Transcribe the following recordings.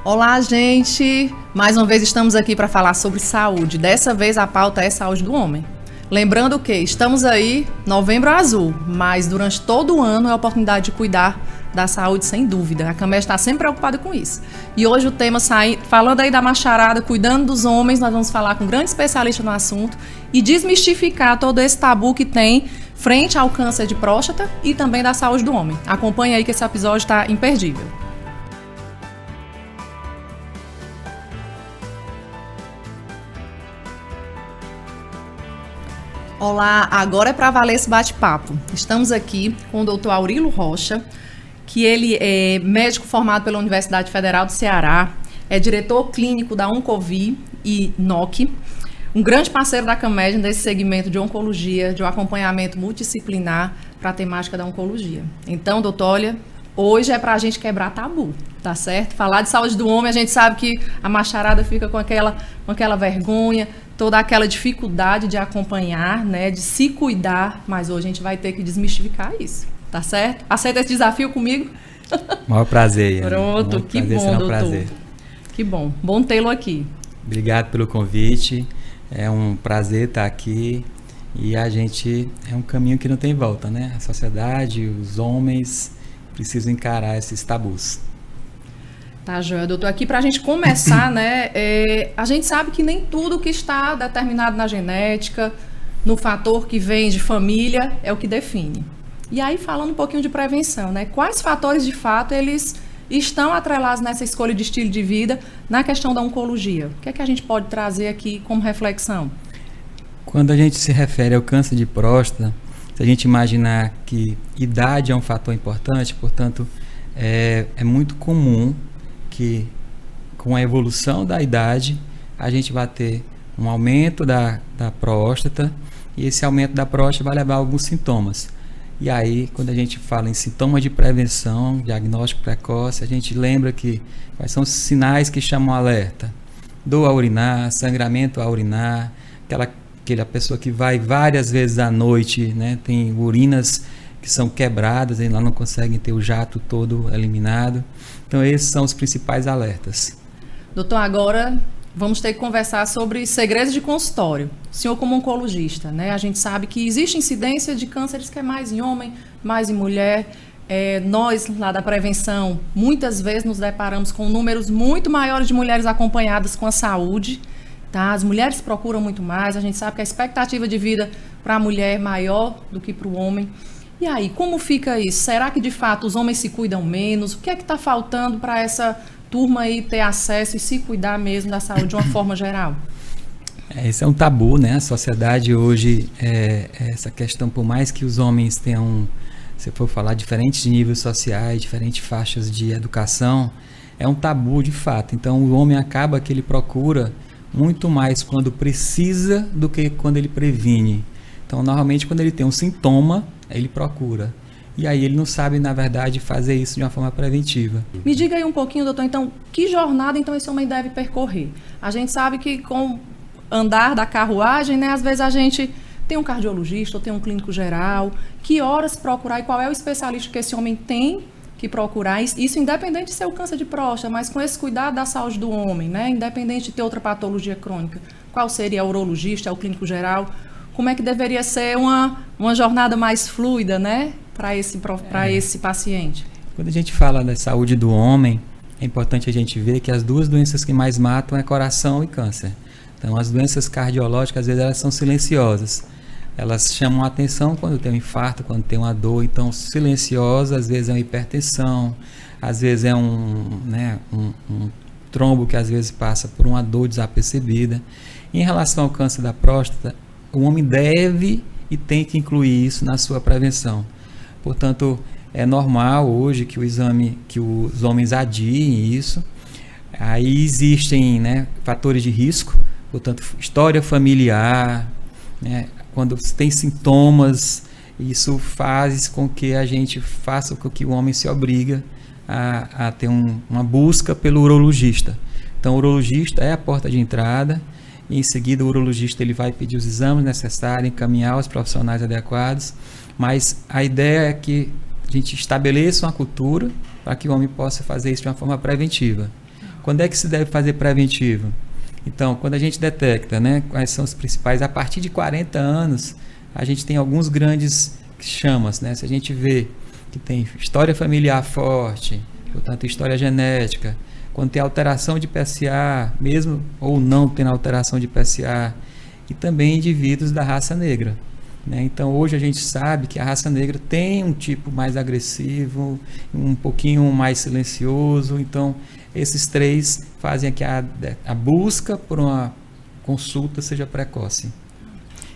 Olá, gente! Mais uma vez estamos aqui para falar sobre saúde. Dessa vez a pauta é saúde do homem. Lembrando que estamos aí, Novembro Azul, mas durante todo o ano é a oportunidade de cuidar da saúde, sem dúvida. A Cambé está sempre preocupada com isso. E hoje o tema, falando aí da macharada, cuidando dos homens, nós vamos falar com um grande especialista no assunto e desmistificar todo esse tabu que tem frente ao câncer de próstata e também da saúde do homem. Acompanhe aí que esse episódio está imperdível. Olá, agora é para valer esse bate-papo. Estamos aqui com o Dr. Aurilo Rocha, que ele é médico formado pela Universidade Federal do Ceará, é diretor clínico da Oncovi e NOC, um grande parceiro da CAMED nesse segmento de oncologia, de um acompanhamento multidisciplinar para a temática da oncologia. Então, doutor, olha, hoje é para a gente quebrar tabu, tá certo? Falar de saúde do homem, a gente sabe que a macharada fica com aquela vergonha, toda aquela dificuldade de acompanhar, né, de se cuidar, mas hoje a gente vai ter que desmistificar isso, tá certo? Aceita esse desafio comigo? Maior prazer, Ana. Pronto, que bom, doutor. Prazer. Que bom tê-lo aqui. Obrigado pelo convite, é um prazer estar aqui e a gente, é um caminho que não tem volta, né? A sociedade, os homens precisam encarar esses tabus. Tá, Joel, doutor, aqui para a gente começar, né, a gente sabe que nem tudo que está determinado na genética, no fator que vem de família, é o que define. E aí, falando um pouquinho de prevenção, né, quais fatores, de fato, eles estão atrelados nessa escolha de estilo de vida na questão da oncologia? O que é que a gente pode trazer aqui como reflexão? Quando a gente se refere ao câncer de próstata, se a gente imaginar que idade é um fator importante, portanto, é muito comum que com a evolução da idade a gente vai ter um aumento da próstata e esse aumento da próstata vai levar a alguns sintomas. E aí, quando a gente fala em sintomas de prevenção, diagnóstico precoce, a gente lembra que quais são os sinais que chamam alerta. Dor a urinar, sangramento a urinar, aquela pessoa que vai várias vezes à noite, né, tem urinas que são quebradas, e lá não conseguem ter o jato todo eliminado. Então, esses são os principais alertas. Doutor, agora vamos ter que conversar sobre segredos de consultório. O senhor, como oncologista, né? A gente sabe que existe incidência de cânceres que é mais em homem, mais em mulher. Nós, lá da prevenção, muitas vezes nos deparamos com números muito maiores de mulheres acompanhadas com a saúde. Tá? As mulheres procuram muito mais. A gente sabe que a expectativa de vida para a mulher é maior do que para o homem. E aí, como fica isso? Será que, de fato, os homens se cuidam menos? O que é que está faltando para essa turma aí ter acesso e se cuidar mesmo da saúde de uma forma geral? Esse é um tabu, né? A sociedade hoje, essa questão, por mais que os homens tenham, se for falar, diferentes níveis sociais, diferentes faixas de educação, é um tabu de fato. Então, o homem acaba que ele procura muito mais quando precisa do que quando ele previne. Então, normalmente, quando ele tem um sintoma, ele procura. E aí ele não sabe, na verdade, fazer isso de uma forma preventiva. Me diga aí um pouquinho, doutor, então, que jornada então esse homem deve percorrer? A gente sabe que com andar da carruagem, né, às vezes a gente tem um cardiologista ou tem um clínico geral. Que horas procurar e qual é o especialista que esse homem tem que procurar? Isso independente de ser o câncer de próstata, mas com esse cuidado da saúde do homem, né, independente de ter outra patologia crônica. Qual seria o urologista, o clínico geral? Como é que deveria ser uma jornada mais fluida, né, para esse paciente? Quando a gente fala da saúde do homem, é importante a gente ver que as duas doenças que mais matam é coração e câncer. Então, as doenças cardiológicas, às vezes, elas são silenciosas. Elas chamam a atenção quando tem um infarto, quando tem uma dor. Então, silenciosa, às vezes é uma hipertensão, às vezes é um trombo que às vezes passa por uma dor desapercebida. Em relação ao câncer da próstata, o homem deve e tem que incluir isso na sua prevenção. Portanto, é normal hoje que os homens adiem isso. Aí existem, né, fatores de risco, portanto, história familiar, né, quando tem sintomas, isso faz com que a gente faça com que o homem se obriga a ter uma busca pelo urologista. Então, o urologista é a porta de entrada. E em seguida o urologista ele vai pedir os exames necessários, encaminhar os profissionais adequados, mas a ideia é que a gente estabeleça uma cultura para que o homem possa fazer isso de uma forma preventiva. Quando é que se deve fazer preventivo? Então, quando a gente detecta, né, quais são os principais, a partir de 40 anos, a gente tem alguns grandes chamas, né? Se a gente vê que tem história familiar forte, portanto, história genética, quando tem alteração de PSA, mesmo ou não tendo alteração de PSA, e também indivíduos da raça negra, né? Então, hoje a gente sabe que a raça negra tem um tipo mais agressivo, um pouquinho mais silencioso. Então, esses 3 fazem que a busca por uma consulta seja precoce.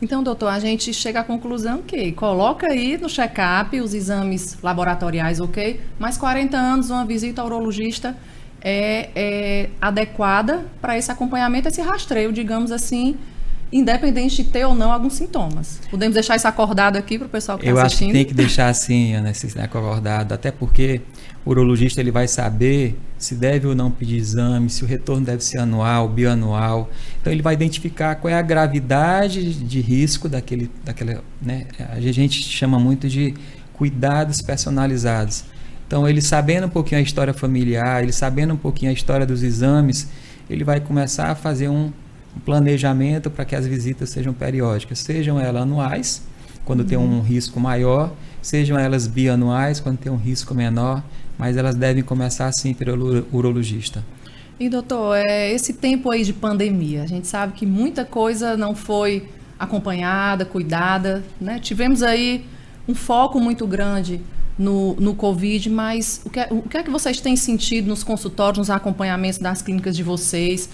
Então, doutor, a gente chega à conclusão que coloca aí no check-up os exames laboratoriais, ok? Mas 40 anos, uma visita ao urologista é adequada para esse acompanhamento, esse rastreio, digamos assim, independente de ter ou não alguns sintomas. Podemos deixar isso acordado aqui para o pessoal que está assistindo? Eu acho que tem que deixar assim, Ana, acordado, até porque o urologista ele vai saber se deve ou não pedir exame, se o retorno deve ser anual, bianual. Então ele vai identificar qual é a gravidade de risco daquela, né? A gente chama muito de cuidados personalizados. Então ele sabendo um pouquinho a história familiar, ele sabendo um pouquinho a história dos exames, ele vai começar a fazer um planejamento para que as visitas sejam periódicas, sejam elas anuais, quando tem um risco maior, sejam elas bianuais, quando tem um risco menor, mas elas devem começar assim pelo urologista. E doutor, esse tempo aí de pandemia, a gente sabe que muita coisa não foi acompanhada, cuidada, né? Tivemos aí um foco muito grande no Covid, mas o que é que vocês têm sentido nos consultórios, nos acompanhamentos das clínicas de vocês?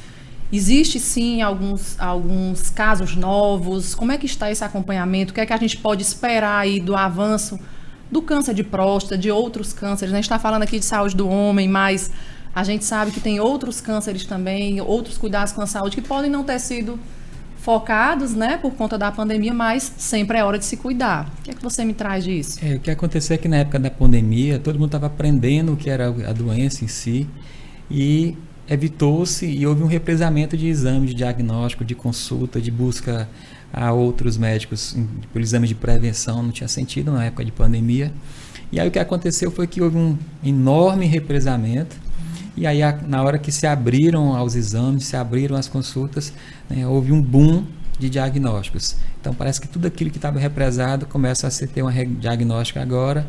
Existe sim alguns casos novos? Como é que está esse acompanhamento? O que é que a gente pode esperar aí do avanço do câncer de próstata, de outros cânceres? A gente está falando aqui de saúde do homem, mas a gente sabe que tem outros cânceres também, outros cuidados com a saúde que podem não ter sido focados, né, por conta da pandemia, mas sempre é hora de se cuidar. O que é que você me traz disso? O que aconteceu é que na época da pandemia, todo mundo estava aprendendo o que era a doença em si e evitou-se e houve um represamento de exames de diagnóstico, de consulta, de busca a outros médicos por exames de prevenção, não tinha sentido na época de pandemia. E aí o que aconteceu foi que houve um enorme represamento e aí na hora que se abriram aos exames, se abriram as consultas, né, houve um boom de diagnósticos. Então parece que tudo aquilo que estava represado começa a se ter uma diagnóstica agora.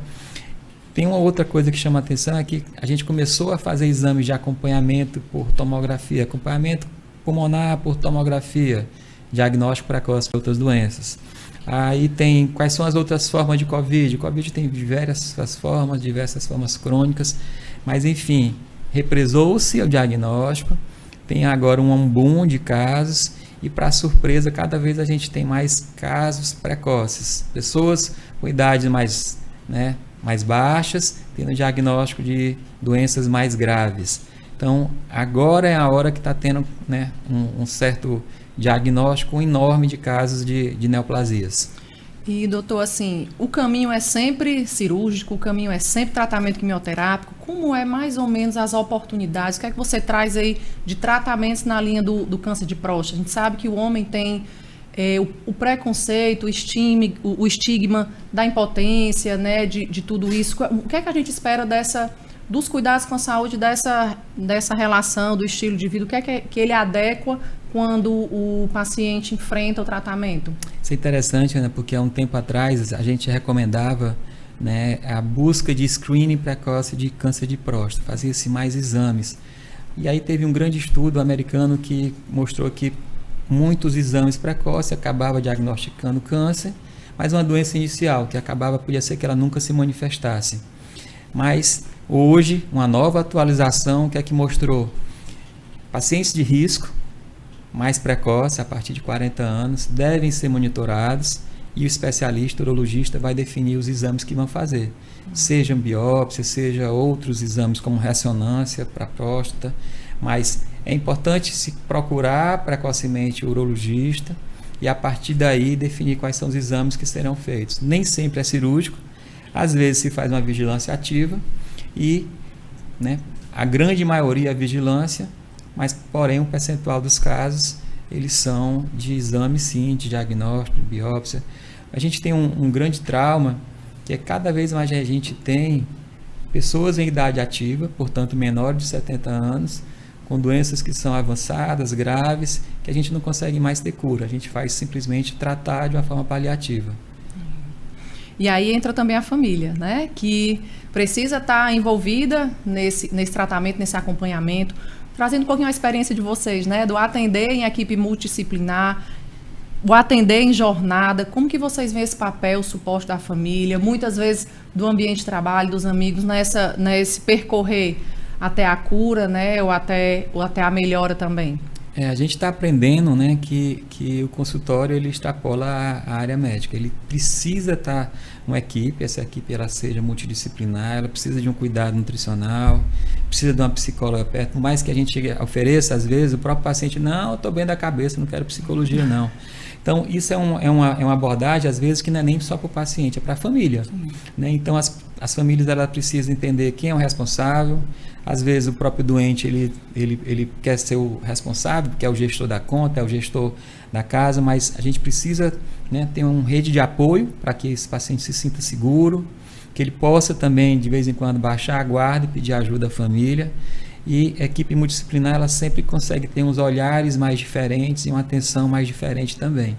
Tem uma outra coisa que chama a atenção, é que a gente começou a fazer exames de acompanhamento por tomografia, acompanhamento pulmonar por tomografia, diagnóstico precoce para outras doenças. Aí tem quais são as outras formas de Covid. O Covid tem diversas formas crônicas, mas enfim, represou-se o diagnóstico, tem agora um boom de casos e, para surpresa, cada vez a gente tem mais casos precoces, pessoas com idades mais baixas, tendo diagnóstico de doenças mais graves. Então, agora é a hora que está tendo, né, um certo diagnóstico enorme de casos de neoplasias. E, doutor, assim, o caminho é sempre cirúrgico, o caminho é sempre tratamento quimioterápico. Como é mais ou menos as oportunidades? O que é que você traz aí de tratamentos na linha do câncer de próstata? A gente sabe que o homem tem o preconceito, o estigma da impotência, né, de tudo isso. O que é que a gente espera dos cuidados com a saúde, dessa relação, do estilo de vida? O que é que ele adequa quando o paciente enfrenta o tratamento? Isso é interessante, né, porque há um tempo atrás a gente recomendava, né, a busca de screening precoce de câncer de próstata, fazia-se mais exames. E aí teve um grande estudo americano que mostrou que muitos exames precoces acabava diagnosticando câncer, mas uma doença inicial que podia ser que ela nunca se manifestasse. Mas hoje, uma nova atualização que mostrou pacientes de risco mais precoce, a partir de 40 anos, devem ser monitorados e o especialista, o urologista, vai definir os exames que vão fazer. Sejam biópsia, seja outros exames como ressonância para a próstata, mas é importante se procurar precocemente o urologista e a partir daí definir quais são os exames que serão feitos. Nem sempre é cirúrgico, às vezes se faz uma vigilância ativa e, né, a grande maioria é vigilância, mas porém um percentual dos casos eles são de exame sim, de diagnóstico, de biópsia. A gente tem um grande trauma que é cada vez mais a gente tem pessoas em idade ativa, portanto menores de 70 anos, com doenças que são avançadas, graves, que a gente não consegue mais ter cura. A gente faz simplesmente tratar de uma forma paliativa. E aí entra também a família, né? Que precisa estar envolvida nesse tratamento, nesse acompanhamento, trazendo um pouquinho a experiência de vocês, né? Do atender em equipe multidisciplinar, o atender em jornada. Como que vocês veem esse papel, o suporte da família, muitas vezes do ambiente de trabalho, dos amigos, nesse percorrer até a cura, né? Ou até a melhora também? A gente está aprendendo, né, que o consultório ele extrapola a área médica. Ele precisa estar uma equipe, essa equipe ela seja multidisciplinar, ela precisa de um cuidado nutricional, precisa de uma psicóloga perto. Por mais que a gente ofereça, às vezes, o próprio paciente, não, eu estou bem da cabeça, não quero psicologia, não. Então, isso é uma abordagem, às vezes, que não é nem só para o paciente, é para a família. Né? Então, as famílias elas precisam entender quem é o responsável. Às vezes, o próprio doente ele quer ser o responsável, porque é o gestor da conta, é o gestor da casa, mas a gente precisa, né, ter uma rede de apoio para que esse paciente se sinta seguro, que ele possa também, de vez em quando, baixar a guarda e pedir ajuda à família. E a equipe multidisciplinar ela sempre consegue ter uns olhares mais diferentes e uma atenção mais diferente também.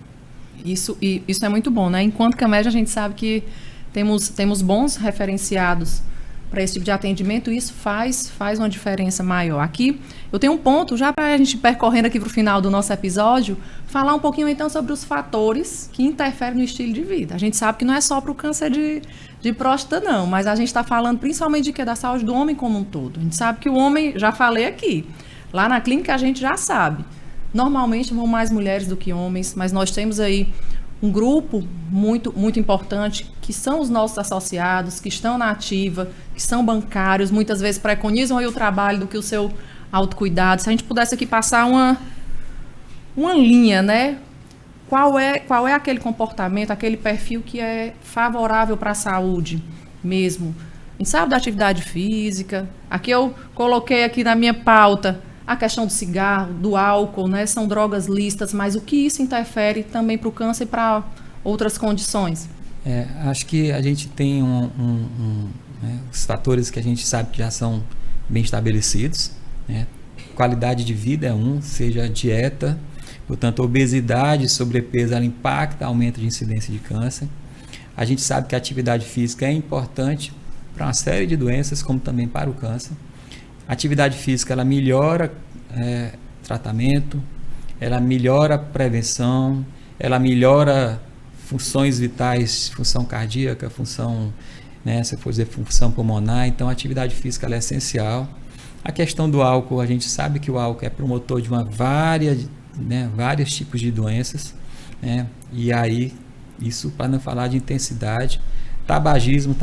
Isso é muito bom, né? Enquanto CAMED a gente sabe que temos bons referenciados para esse tipo de atendimento, e isso faz uma diferença maior. Aqui eu tenho um ponto, já para a gente percorrendo aqui para o final do nosso episódio, falar um pouquinho então sobre os fatores que interferem no estilo de vida. A gente sabe que não é só para o câncer de próstata não, mas a gente está falando principalmente de que da saúde do homem como um todo. A gente sabe que o homem, já falei aqui, lá na clínica a gente já sabe, normalmente vão mais mulheres do que homens, mas nós temos aí um grupo muito, muito importante, que são os nossos associados, que estão na ativa, que são bancários, muitas vezes preconizam aí o trabalho do que o seu autocuidado. Se a gente pudesse aqui passar uma linha, né? Qual é aquele comportamento, aquele perfil que é favorável para a saúde mesmo? A gente sabe da atividade física. Aqui eu coloquei aqui na minha pauta a questão do cigarro, do álcool, né? São drogas lícitas, mas o que isso interfere também para o câncer e para outras condições? Acho que a gente tem né, os fatores que a gente sabe que já são bem estabelecidos, né? Qualidade de vida é seja a dieta, portanto, obesidade, sobrepeso, ela impacta, aumento de incidência de câncer. A gente sabe que a atividade física é importante para uma série de doenças, como também para o câncer. A atividade física ela melhora tratamento, ela melhora prevenção, ela melhora funções vitais, função cardíaca, função, né, se for dizer função pulmonar. Então a atividade física ela é essencial. A questão do álcool, a gente sabe que o álcool é promotor de vários tipos de doenças, né? E aí, isso para não falar de intensidade. Tabagismo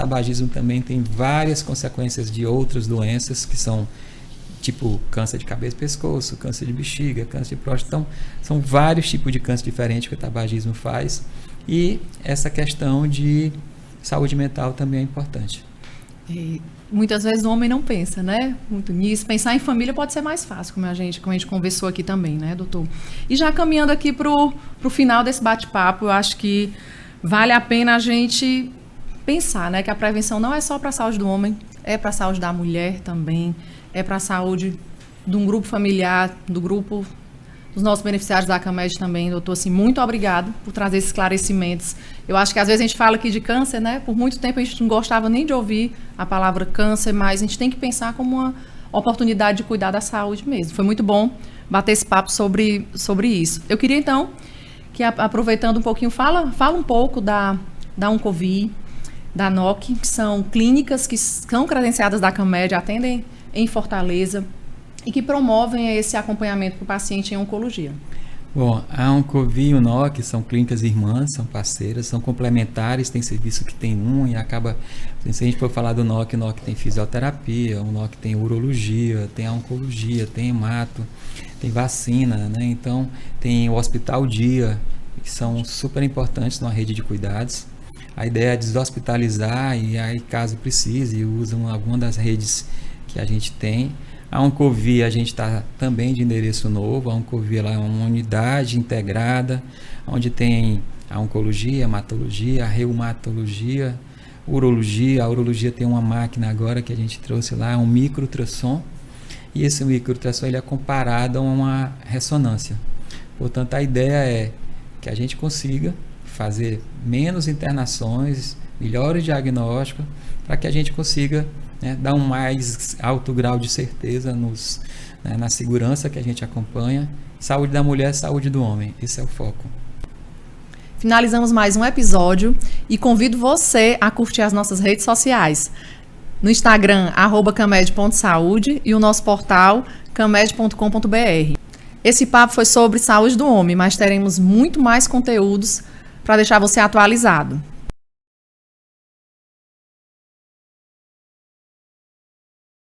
também tem várias consequências de outras doenças que são tipo câncer de cabeça e pescoço, câncer de bexiga, câncer de próstata. Então, são vários tipos de câncer diferentes que o tabagismo faz, e essa questão de saúde mental também é importante. E muitas vezes o homem não pensa, né, muito nisso. Pensar em família pode ser mais fácil, como a gente conversou aqui também, né, doutor? E já caminhando aqui pro final desse bate-papo, eu acho que vale a pena a gente pensar, né, que a prevenção não é só para a saúde do homem, é para a saúde da mulher também, é para a saúde de um grupo familiar, do grupo dos nossos beneficiários da CAMED também, doutor. Assim, muito obrigado por trazer esses esclarecimentos. Eu acho que às vezes a gente fala aqui de câncer, né? Por muito tempo a gente não gostava nem de ouvir a palavra câncer, mas a gente tem que pensar como uma oportunidade de cuidar da saúde mesmo. Foi muito bom bater esse papo sobre isso. Eu queria então que, aproveitando um pouquinho, fala um pouco da Oncovi, da NOC, que são clínicas que são credenciadas da CAMED, atendem em Fortaleza e que promovem esse acompanhamento para o paciente em oncologia. Bom, a Oncovi e o NOC são clínicas irmãs, são parceiras, são complementares, tem serviço que tem e acaba... Se a gente for falar do NOC, o NOC tem fisioterapia, o NOC tem urologia, tem a oncologia, tem hemato, tem vacina, né? Então, tem o Hospital Dia, que são super importantes numa rede de cuidados. A ideia é deshospitalizar e aí, caso precise, usam alguma das redes que a gente tem. A Oncovi, a gente está também de endereço novo. A Oncovi ela é uma unidade integrada, onde tem a oncologia, a hematologia, a reumatologia, urologia. A urologia tem uma máquina agora que a gente trouxe lá, um microultrassom, e esse microultrassom ele é comparado a uma ressonância. Portanto, a ideia é que a gente consiga fazer menos internações, melhores diagnósticos, para que a gente consiga, né, dar um mais alto grau de certeza na segurança que a gente acompanha. Saúde da mulher, saúde do homem. Esse é o foco. Finalizamos mais um episódio e convido você a curtir as nossas redes sociais. No Instagram, @camed.saúde e o nosso portal camed.com.br. Esse papo foi sobre saúde do homem, mas teremos muito mais conteúdos para deixar você atualizado.